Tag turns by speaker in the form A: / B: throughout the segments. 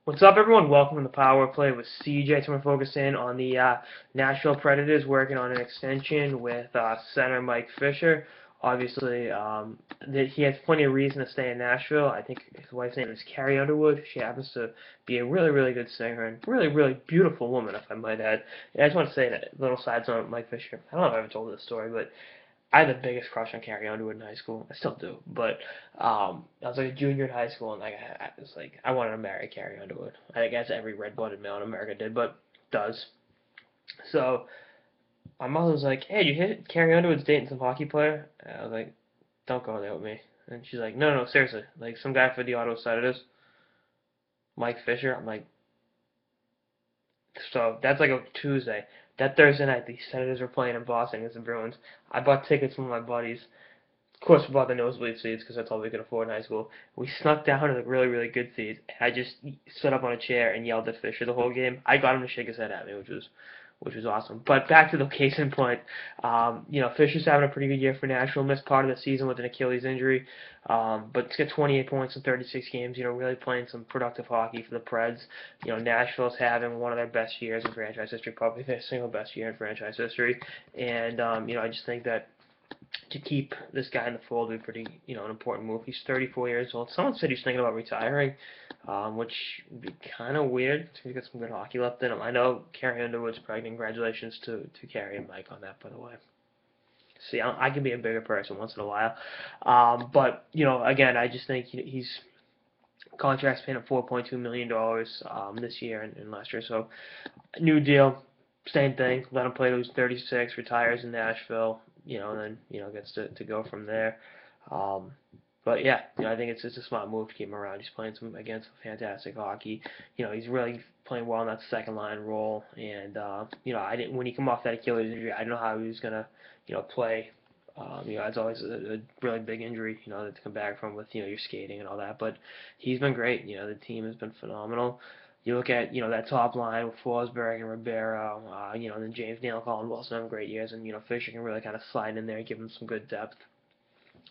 A: What's up, everyone? Welcome to the Power Play with CJ. So we're focusing on the Nashville Predators working on an extension with center Mike Fisher. Obviously, he has plenty of reason to stay in Nashville. I think his wife's name is Carrie Underwood. She happens to be a really, really good singer and really, really beautiful woman, if I might add. And I just want to say that little side note, Mike Fisher. I don't know if I've ever told this story, but I had the biggest crush on Carrie Underwood in high school. I still do, but I was like a junior in high school, and I was like, I wanted to marry Carrie Underwood. I guess every red-blooded male in America did, but does. So my mother was like, "Hey, you hit Carrie Underwood's dating some hockey player?" And I was like, "Don't go there with me." And she's like, "No, no, seriously, like some guy for the Auto Senators, Mike Fisher." I'm like, so that's like a Tuesday. That Thursday night, the Senators were playing in Boston against the Bruins. I bought tickets from my buddies. Of course, we bought the nosebleed seats because that's all we could afford in high school. We snuck down to the really, really good seats. I just stood up on a chair and yelled at Fisher the whole game. I got him to shake his head at me, which was awesome. But back to the case in point, Fisher's having a pretty good year for Nashville. Missed part of the season with an Achilles injury, but he's got 28 points in 36 games. Really playing some productive hockey for the Preds. Nashville's having one of their best years in franchise history, probably their single best year in franchise history. And I just think that to keep this guy in the fold would be pretty, an important move. He's 34 years old. Someone said he's thinking about retiring, which would be kind of weird. He's got some good hockey left in him. I know Carrie Underwood's pregnant. Congratulations to Carrie and Mike on that, by the way. See, I can be a bigger person once in a while. But, again, I just think he's contract's paying him $4.2 million this year and last year. So, new deal, same thing. Let him play till he's 36, retires in Nashville, and then gets to go from there. Um, but yeah, I think it's a smart move to keep him around. He's playing some against fantastic hockey. He's really playing well in that second line role. And I didn't when he come off that Achilles injury, I didn't know how he was gonna play. It's always a really big injury, to come back from with your skating and all that. But he's been great. The team has been phenomenal. You look at that top line with Forsberg and Ribeiro, and then James Neal, Colin Wilson having great years, and Fisher can really kind of slide in there and give him some good depth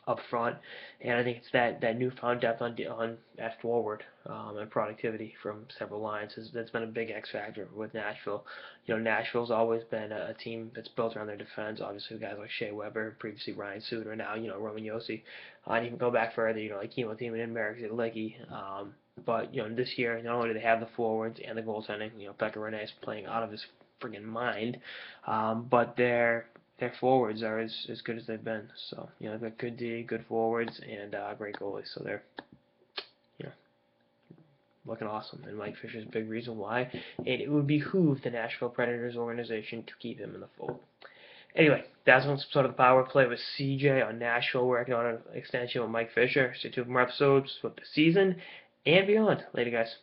A: up front. And I think it's that newfound depth on at forward and productivity from several lines that's been a big X factor with Nashville. Nashville's always been a team that's built around their defense. Obviously, guys like Shea Weber, previously Ryan Suter, now Roman Josi. And even go back further, like Timo and Marek Zidlicki. But this year, not only do they have the forwards and the goaltending, Pekka Rinne's playing out of his friggin' mind, but their forwards are as good as they've been. So they've got good D, good forwards, and great goalies. So they're you know looking awesome. And Mike Fisher's a big reason why. And it would behoove the Nashville Predators organization to keep him in the fold. Anyway, that's one episode of the Power Play with CJ on Nashville, working on an extension with Mike Fisher. Stay tuned for more episodes with the season and beyond. Later, guys.